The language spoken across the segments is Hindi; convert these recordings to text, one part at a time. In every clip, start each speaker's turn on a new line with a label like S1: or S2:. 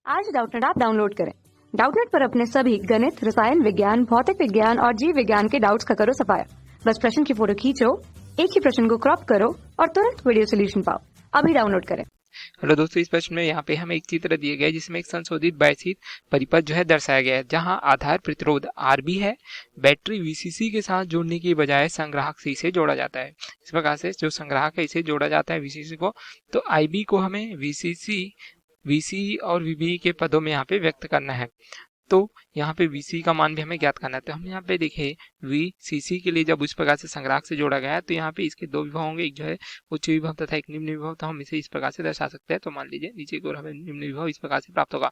S1: आज डाउटनेट ऐप डाउनलोड करें। डाउटनेट पर अपने सभी गणित, रसायन विज्ञान, भौतिक विज्ञान और जीव विज्ञान के डाउट्स का करो सफाया। बस प्रश्न की फोटो खींचो, एक ही प्रश्न को क्रॉप करो और तुरंत वीडियो सोल्यूशन पाओ। अभी डाउनलोड करें।
S2: हेलो दोस्तों, इस प्रश्न में यहाँ पे हमें एक चित्र दिया गया है जिसमें एक संशोधित बायसीत परिपथ जो है दर्शाया गया है, जहाँ आधार प्रतिरोध RB है, बैटरी VCC के साथ जोड़ने की बजाय संग्राहक से इसे जोड़ा जाता है। इस प्रकार से जो संग्राहक है इसे जोड़ा जाता है VCC को, तो IB को हमें VCC, VC और VB के पदों में यहाँ पे व्यक्त करना है। तो यहाँ पे VC का मान भी हमें ज्ञात करना है। तो हम यहाँ पे देखें VCC के लिए जब इस प्रकार से संग्राहक से जोड़ा गया है तो यहाँ पे इसके दो विभव होंगे, एक जो है उच्च विभव तथा एक निम्न विभव। तो हम इसे इस प्रकार से दर्शा सकते हैं। तो मान लीजिए नीचे की ओर हमें निम्न विभव इस प्रकार से प्राप्त होगा।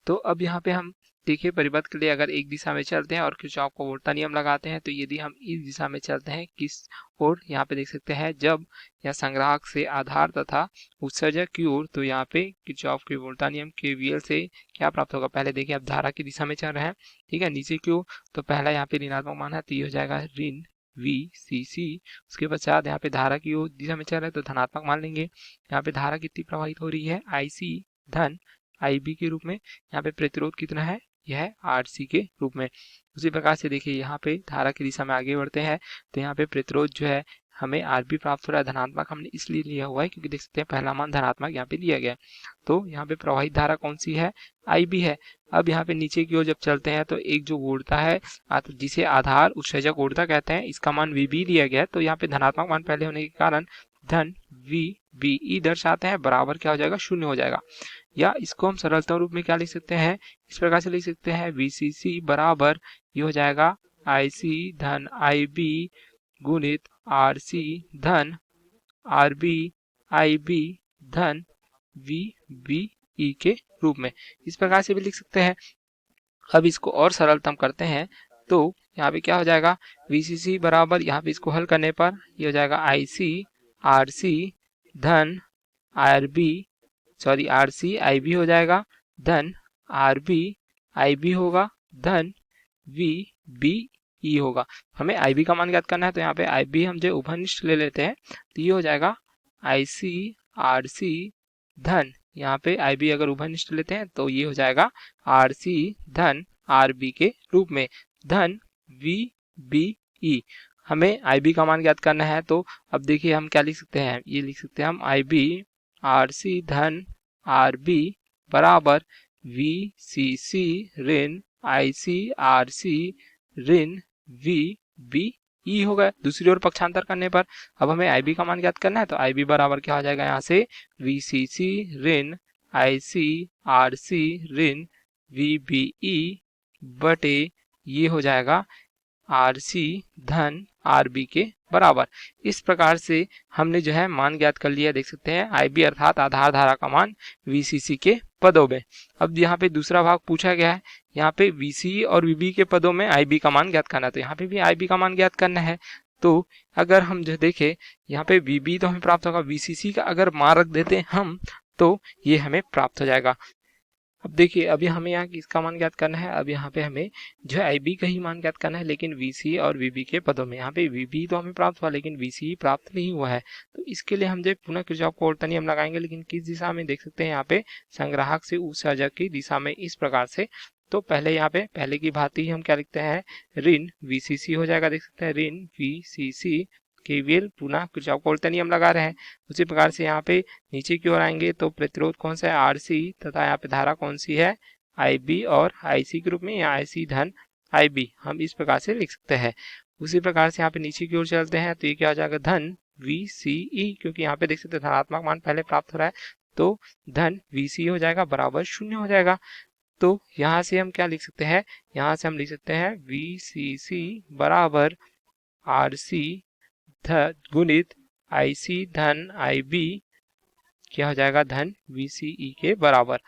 S2: तो अब यहाँ पे हम देखिए परिपथ के लिए अगर एक दिशा में चलते हैं और किरचॉफ का वोल्टा नियम लगाते हैं, तो यदि हम इस दिशा में चलते हैं किस ओर, यहाँ पे देख सकते हैं जब यह संग्राहक से आधार तथा उत्सर्जक की ओर, तो यहाँ पे किरचॉफ के वोल्टा नियम KVL से क्या प्राप्त होगा। पहले देखिए अब धारा की दिशा में चल रहे हैं, ठीक है, नीचे की ओर, तो पहला यहाँ पे ऋणात्मक मान है तो ये हो जाएगा ऋण VCC। उसके पश्चात यहाँ पे धारा की ओर दिशा में चल रहा है तो धनात्मक मान लेंगे। यहाँ पे धारा कितनी प्रवाहित हो रही है, IC धन IB के रूप में। यहाँ पे प्रतिरोध कितना है, यह है RC के रूप में। उसी प्रकार से देखिए यहाँ पे धारा की दिशा में आगे बढ़ते हैं तो यहाँ पे प्रतिरोध जो है हमें RB प्राप्त हो रहा है धनात्मक, हमने इसलिए लिया हुआ है क्योंकि देख सकते हैं पहला मान धनात्मक यहाँ पे लिया गया है। तो यहाँ पे प्रवाहित धारा कौन सी है, IB है। अब यहाँ पे नीचे की ओर जब चलते हैं तो एक जो ऊर्जा है जिसे आधार उत्सर्जक ऊर्जा कहते हैं, इसका मान VB लिया गया है। तो यहाँ पे धनात्मक मान पहले होने के कारण धन VBE दर्शाते हैं, बराबर क्या हो जाएगा, 0 हो जाएगा। या इसको हम सरलतम रूप में क्या लिख सकते हैं, इस प्रकार से लिख सकते हैं VCC बराबर ये हो जाएगा IC धन IB गुणित RC धन RB IB धन VBE के रूप में। इस प्रकार से भी लिख सकते हैं। अब इसको और सरलतम करते हैं तो यहाँ पे क्या हो जाएगा, VCC बराबर यहाँ पे इसको हल करने पर ये हो जाएगा IC RC धन RC IB हो जाएगा धन RB IB होगा धन VBE होगा। हमें IB का मान ज्ञात करना है तो यहाँ पे IB हम जो उभयनिष्ठ ले लेते हैं तो ये हो जाएगा IC RC धन, यहाँ पे IB अगर उभयनिष्ठ लेते हैं तो ये हो जाएगा RC धन RB के रूप में धन VBE। हमें IB का मान ज्ञात करना है तो अब देखिए हम क्या लिख सकते हैं, ये लिख सकते हैं हम IB RC धन RB बराबर VCC ऋण IC RC ऋण VBE हो गया। दूसरी ओर पक्षांतर करने पर अब हमें IB का मान ज्ञात करना है तो IB बराबर क्या हो जाएगा, यहाँ से VCC ऋण IC RC ऋण VBE बटे ये हो जाएगा RC धन RB के बराबर। इस प्रकार से हमने जो है मान ज्ञात कर लिया, देख सकते हैं IB अर्थात आधार धारा का मान VCC के पदों में। अब यहाँ पे दूसरा भाग पूछा गया है, यहाँ पे VC और VB के पदों में IB का मान ज्ञात करना है, तो यहाँ पे भी IB का मान ज्ञात करना है। तो अगर हम जो देखें यहाँ पे VB तो हमें प्राप्त होगा, VCC का अगर मान रख देते हैं हम तो ये हमें प्राप्त हो जाएगा। अब देखिए अभी हमें यहाँ किसका मान ज्ञात करना है, अब यहाँ पे हमें जो है IB का ही मान ज्ञात करना है, लेकिन VC और VB के पदों में। यहाँ पे VB तो हमें प्राप्त हुआ लेकिन VC प्राप्त नहीं हुआ है, तो इसके लिए हम जो पुनः किरचॉफ का वोल्टा नियम लगाएंगे, लेकिन किस दिशा में, देख सकते हैं यहाँ पे संग्राहक से उत्सर्जक की दिशा में, इस प्रकार से। तो पहले यहाँ पे पहले की भांति ही हम क्या लिखते हैं, ऋण VCC हो जाएगा, देख सकते हैं ऋण VCC KVL पुनः किरचॉफ का वोल्टा नियम लगा रहे हैं। उसी प्रकार से यहाँ पे नीचे की ओर आएंगे तो प्रतिरोध कौन सा है, RC, तथा यहाँ पे धारा कौन सी है, IB और IC के रूप में, या IC धन IB हम इस प्रकार से लिख सकते हैं। उसी प्रकार से यहाँ पे नीचे की ओर चलते हैं तो ये क्या हो जाएगा, धन VCE, क्योंकि यहाँ पे देख सकते हैं धनात्मक मान पहले प्राप्त हो रहा है तो धन VC हो जाएगा बराबर 0 हो जाएगा। तो यहाँ से हम क्या लिख सकते हैं, यहाँ से हम लिख सकते हैं VCC बराबर RC गुणित IC धन IB क्या हो जाएगा, धन VCE के बराबर।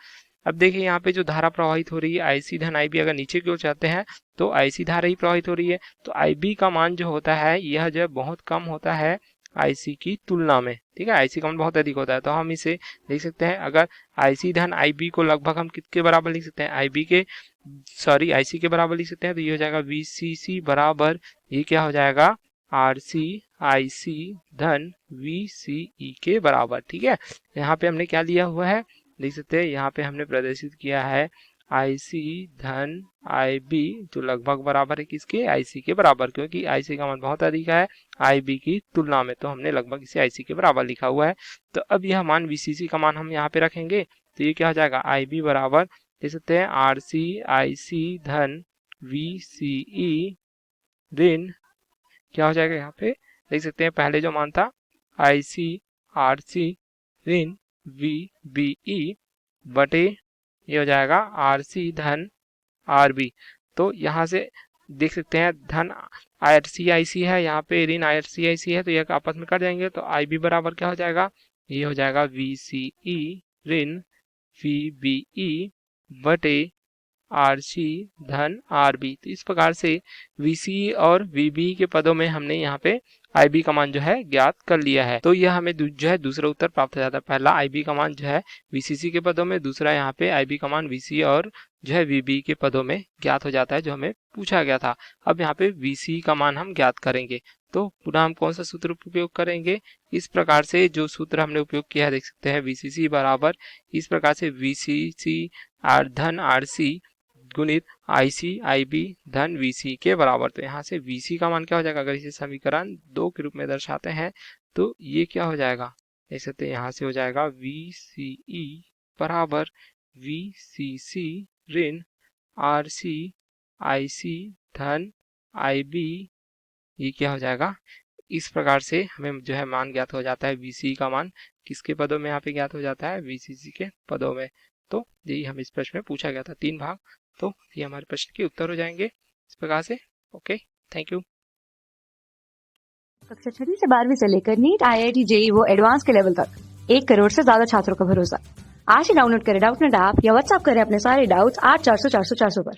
S2: अब देखिए यहाँ पे जो धारा प्रवाहित हो रही है IC धन IB, अगर नीचे की ओर चाहते हैं तो IC धारा ही प्रवाहित हो रही है, तो IB का मान जो होता है यह जो बहुत कम होता है IC की तुलना में, ठीक है, IC का मान बहुत अधिक होता है। तो हम इसे लिख सकते हैं, अगर IC धन IB को लगभग हम किसके बराबर लिख सकते हैं, IC के बराबर लिख सकते हैं, तो ये हो जाएगा VCC बराबर ये क्या हो जाएगा, RC IC धन VCE के बराबर। ठीक है, यहाँ पे हमने क्या लिया हुआ है, देख सकते हैं यहाँ पे हमने प्रदर्शित किया है IC धन IB जो लगभग बराबर है किसके, IC के बराबर, क्योंकि IC का मान बहुत अधिक है IB की तुलना में, तो हमने लगभग इसे IC के बराबर लिखा हुआ है। तो अब यह मान VCC का मान हम यहाँ पे रखेंगे, तो ये क्या हो जाएगा, IB बराबर देख सकते हैं RC IC धन VCE ऋण क्या हो जाएगा, यहाँ पे देख सकते हैं पहले जो मान था IC RC ऋण VBE बटे ये हो जाएगा RC धन RB। तो यहाँ से देख सकते हैं धन IC है, यहाँ पे ऋण IC है, तो यह आपस में कट जाएंगे, तो IB बराबर क्या हो जाएगा, ये हो जाएगा VCE ऋण VBE बटे RC धन RB। तो इस प्रकार से VCE और VBE के पदों में हमने यहाँ पे IB का मान जो है ज्ञात कर लिया है। तो यह हमें जो है दूसरा उत्तर प्राप्त हो जाता है। पहला IB का मान जो है VCC के पदों में, दूसरा यहाँ पे IB का मान VCE और जो है VBE के पदों में ज्ञात हो जाता है, जो हमें पूछा गया था। अब यहाँ पे VCE का मान हम ज्ञात करेंगे, तो पुनः हम कौन सा सूत्र उपयोग करेंगे, इस प्रकार से जो सूत्र हमने उपयोग किया है देख सकते हैं VCC बराबर इस प्रकार से VCC धन RC गुणित IC IB धन VC के बराबर। तो यहाँ से VC का मान क्या हो जाएगा, अगर इसे समीकरण 2 के रूप में दर्शाते हैं तो ये क्या हो जाएगा, देख सकते हैं यहाँ से हो जाएगा VCE बराबर VCC ऋण RC IC धन IB, ये क्या हो जाएगा, इस प्रकार से हमें जो है मान ज्ञात हो जाता है। VCE का मान किसके पदों में यहाँ पे ज्ञात हो जाता है, VCC के पदों में। तो यही हमें इस प्रश्न में पूछा गया था, 3 भाग, तो ये हमारे प्रश्न के उत्तर हो जाएंगे इस प्रकार से। Okay, thank you.
S1: कक्षा 6 से 12वीं से लेकर नीट IIT JEE वो एडवांस के लेवल तक 1 करोड़ से ज्यादा छात्रों का भरोसा। आज ही डाउनलोड करें डाउटनेट ऐप या व्हाट्सएप करें अपने सारे डाउट्स 8400 400 400 पर।